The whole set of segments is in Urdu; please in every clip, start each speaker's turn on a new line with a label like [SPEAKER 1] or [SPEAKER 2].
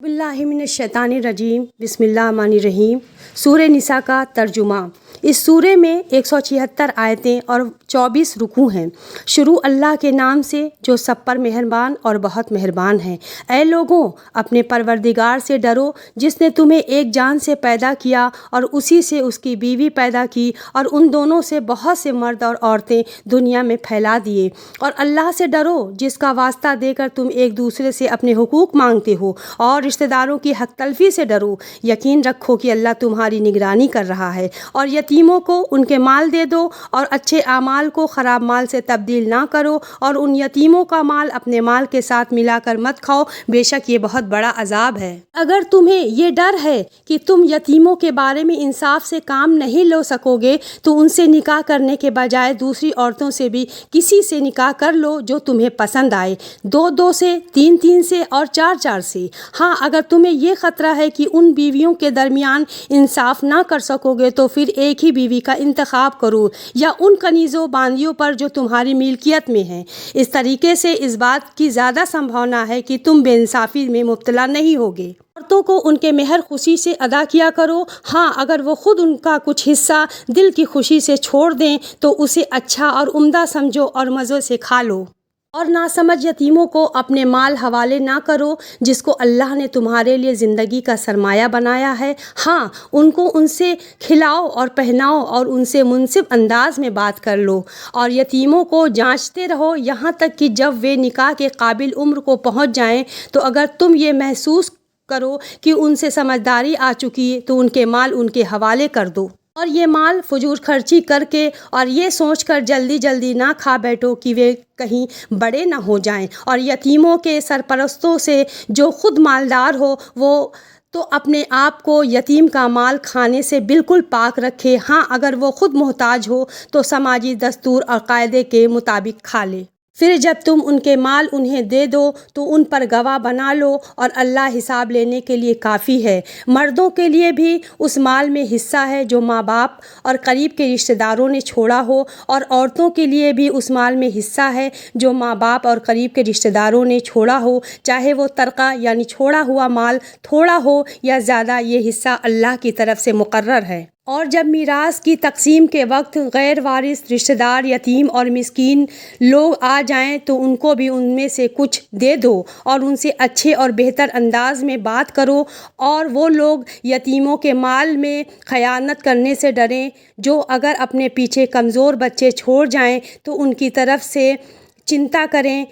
[SPEAKER 1] باللہ من الشیطان الرجیم، بسم اللہ الرحمن الرحیم۔ سورہ نساء کا ترجمہ۔ اس سورہ میں 176 آیتیں اور 24 رکوع ہیں۔ شروع اللہ کے نام سے جو سب پر مہربان اور بہت مہربان ہے۔ اے لوگوں، اپنے پروردگار سے ڈرو جس نے تمہیں ایک جان سے پیدا کیا اور اسی سے اس کی بیوی پیدا کی اور ان دونوں سے بہت سے مرد اور عورتیں دنیا میں پھیلا دیے۔ اور اللہ سے ڈرو جس کا واسطہ دے کر تم ایک دوسرے سے اپنے حقوق مانگتے ہو، اور رشتہ داروں کی حق تلفی سے ڈرو۔ یقین رکھو کہ اللہ تمہاری نگرانی کر رہا ہے۔ اور یتیموں کو ان کے مال دے دو اور اچھے اعمال کو خراب مال سے تبدیل نہ کرو، اور ان یتیموں کا مال اپنے مال کے ساتھ ملا کر مت کھاؤ، بے شک یہ بہت بڑا عذاب ہے۔ اگر تمہیں یہ ڈر ہے کہ تم یتیموں کے بارے میں انصاف سے کام نہیں لے سکو گے تو ان سے نکاح کرنے کے بجائے دوسری عورتوں سے بھی کسی سے نکاح کر لو جو تمہیں پسند آئے، 2 سے، 3 سے اور 4 سے۔ ہاں، اگر تمہیں یہ خطرہ ہے کہ ان بیویوں کے درمیان انصاف نہ کر سکو گے تو پھر ایک ہی بیوی کا انتخاب کرو یا ان کنیزوں باندیوں پر جو تمہاری ملکیت میں ہیں۔ اس طریقے سے اس بات کی زیادہ سمبھاونا ہے کہ تم بے انصافی میں مبتلا نہیں ہوگے۔ عورتوں کو ان کے مہر خوشی سے ادا کیا کرو۔ ہاں، اگر وہ خود ان کا کچھ حصہ دل کی خوشی سے چھوڑ دیں تو اسے اچھا اور عمدہ سمجھو اور مزے سے کھا لو۔ اور ناسمجھ یتیموں کو اپنے مال حوالے نہ کرو جس کو اللہ نے تمہارے لیے زندگی کا سرمایہ بنایا ہے۔ ہاں، ان کو ان سے کھلاؤ اور پہناؤ اور ان سے منصف انداز میں بات کر لو، اور یتیموں کو جانچتے رہو یہاں تک کہ جب وہ نکاح کے قابل عمر کو پہنچ جائیں، تو اگر تم یہ محسوس کرو کہ ان سے سمجھداری آ چکی تو ان کے مال ان کے حوالے کر دو۔ اور یہ مال فضول خرچی کر کے اور یہ سوچ کر جلدی نہ کھا بیٹھو کہ وہ کہیں بڑے نہ ہو جائیں۔ اور یتیموں کے سرپرستوں سے جو خود مالدار ہو وہ تو اپنے آپ کو یتیم کا مال کھانے سے بالکل پاک رکھے۔ ہاں، اگر وہ خود محتاج ہو تو سماجی دستور اور قاعدے کے مطابق کھا لے۔ پھر جب تم ان کے مال انہیں دے دو تو ان پر گواہ بنا لو، اور اللہ حساب لینے کے لیے کافی ہے۔ مردوں کے لیے بھی اس مال میں حصہ ہے جو ماں باپ اور قریب کے رشتہ داروں نے چھوڑا ہو، اور عورتوں کے لیے بھی اس مال میں حصہ ہے جو ماں باپ اور قریب کے رشتہ داروں نے چھوڑا ہو، چاہے وہ ترکہ یعنی چھوڑا ہوا مال تھوڑا ہو یا زیادہ، یہ حصہ اللہ کی طرف سے مقرر ہے۔ اور جب میراث کی تقسیم کے وقت غیر وارث رشتہ دار، یتیم اور مسکین لوگ آ جائیں تو ان کو بھی ان میں سے کچھ دے دو، اور ان سے اچھے اور بہتر انداز میں بات کرو، اور وہ لوگ یتیموں کے مال میں خیانت کرنے سے ڈریں جو اگر اپنے پیچھے کمزور بچے چھوڑ جائیں تو ان کی طرف سے چنتا کریں،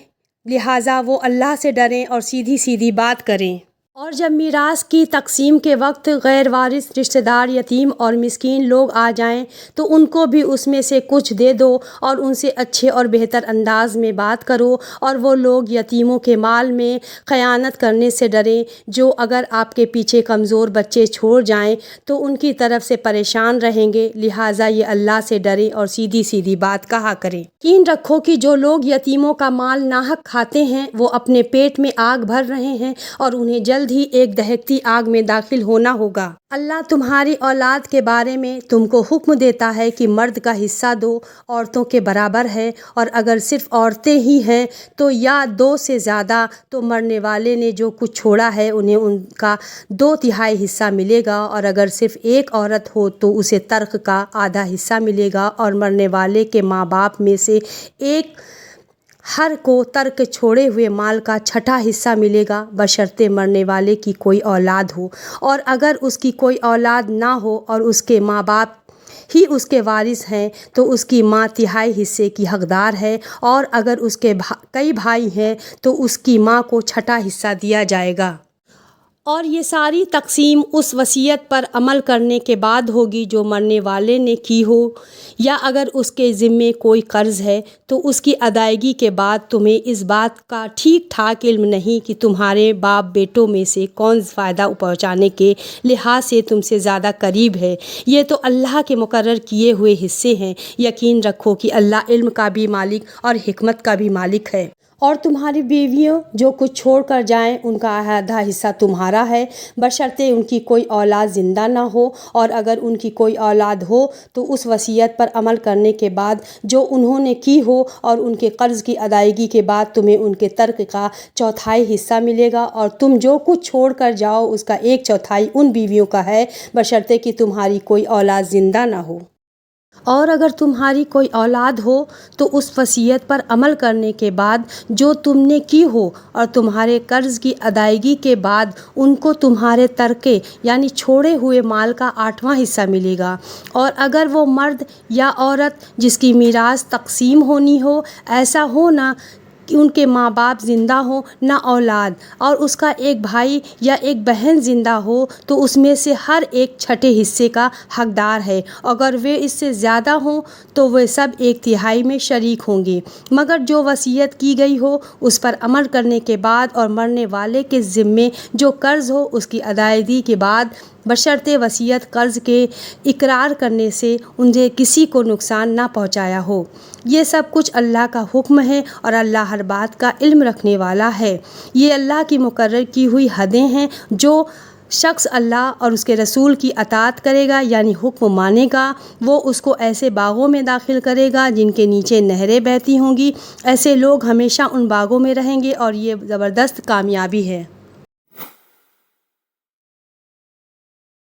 [SPEAKER 1] لہٰذا وہ اللہ سے ڈریں اور سیدھی بات کریں۔ اور جب میراث کی تقسیم کے وقت غیر وارث رشتہ دار، یتیم اور مسکین لوگ آ جائیں تو ان کو بھی اس میں سے کچھ دے دو، اور ان سے اچھے اور بہتر انداز میں بات کرو، اور وہ لوگ یتیموں کے مال میں خیانت کرنے سے ڈریں جو اگر آپ کے پیچھے کمزور بچے چھوڑ جائیں تو ان کی طرف سے پریشان رہیں گے، لہٰذا یہ اللہ سے ڈریں اور سیدھی بات کہا کریں۔ یقین رکھو کہ جو لوگ یتیموں کا مال ناحق کھاتے ہیں وہ اپنے پیٹ میں آگ بھر رہے ہیں، اور انہیں جلد ہی ایک دہکتی آگ میں داخل ہونا ہوگا۔ اللہ تمہاری اولاد کے بارے میں تم کو حکم دیتا ہے کہ مرد کا حصہ 2 عورتوں کے برابر ہے، اور اگر صرف عورتیں ہی ہیں تو یا 2 سے زیادہ، تو مرنے والے نے جو کچھ چھوڑا ہے انہیں ان کا 2/3 حصہ ملے گا، اور اگر صرف ایک عورت ہو تو اسے ترک کا آدھا حصہ ملے گا، اور مرنے والے کے ماں باپ میں سے ایک ہر کو ترک چھوڑے ہوئے مال کا 6واں حصہ ملے گا، بشرطے مرنے والے کی کوئی اولاد ہو، اور اگر اس کی کوئی اولاد نہ ہو اور اس کے ماں باپ ہی اس کے وارث ہیں تو اس کی ماں 1/3 حصے کی حقدار ہے، اور اگر اس کے کئی بھائی ہیں تو اس کی ماں کو 6واں حصہ دیا جائے گا۔ اور یہ ساری تقسیم اس وصیت پر عمل کرنے کے بعد ہوگی جو مرنے والے نے کی ہو، یا اگر اس کے ذمے کوئی قرض ہے تو اس کی ادائیگی کے بعد تمہیں اس بات کا ٹھیک ٹھاک علم نہیں کہ تمہارے باپ بیٹوں میں سے کون فائدہ پہنچانے کے لحاظ سے تم سے زیادہ قریب ہے، یہ تو اللہ کے مقرر کیے ہوئے حصے ہیں۔ یقین رکھو کہ اللہ علم کا بھی مالک اور حکمت کا بھی مالک ہے۔ اور تمہاری بیویوں جو کچھ چھوڑ کر جائیں ان کا آدھا حصہ تمہارا ہے، بشرطے ان کی کوئی اولاد زندہ نہ ہو، اور اگر ان کی کوئی اولاد ہو تو اس وصیت پر عمل کرنے کے بعد جو انہوں نے کی ہو، اور ان کے قرض کی ادائیگی کے بعد تمہیں ان کے ترک کا چوتھائی حصہ ملے گا، اور تم جو کچھ چھوڑ کر جاؤ اس کا ایک چوتھائی ان بیویوں کا ہے، بشرطے کہ تمہاری کوئی اولاد زندہ نہ ہو۔ اور اگر تمہاری کوئی اولاد ہو تو اس وصیت پر عمل کرنے کے بعد جو تم نے کی ہو اور تمہارے قرض کی ادائیگی کے بعد ان کو تمہارے ترکے یعنی چھوڑے ہوئے مال کا 8واں حصہ ملے گا، اور اگر وہ مرد یا عورت جس کی میراث تقسیم ہونی ہو ایسا ہو نہ کہ ان کے ماں باپ زندہ ہوں نہ اولاد، اور اس کا ایک بھائی یا ایک بہن زندہ ہو تو اس میں سے ہر ایک چھٹے حصے کا حقدار ہے، اگر وہ اس سے زیادہ ہوں تو وہ سب 1/3 میں شریک ہوں گے، مگر جو وصیت کی گئی ہو اس پر عمل کرنے کے بعد اور مرنے والے کے ذمے جو قرض ہو اس کی ادائیگی کے بعد، بشرطِ وصیت قرض کے اقرار کرنے سے انہیں کسی کو نقصان نہ پہنچایا ہو۔ یہ سب کچھ اللہ کا حکم ہے اور اللہ ہر بات کا علم رکھنے والا ہے۔ یہ اللہ کی مقرر کی ہوئی حدیں ہیں۔ جو شخص اللہ اور اس کے رسول کی اطاعت کرے گا یعنی حکم مانے گا، وہ اس کو ایسے باغوں میں داخل کرے گا جن کے نیچے نہریں بہتی ہوں گی، ایسے لوگ ہمیشہ ان باغوں میں رہیں گے اور یہ زبردست کامیابی ہے۔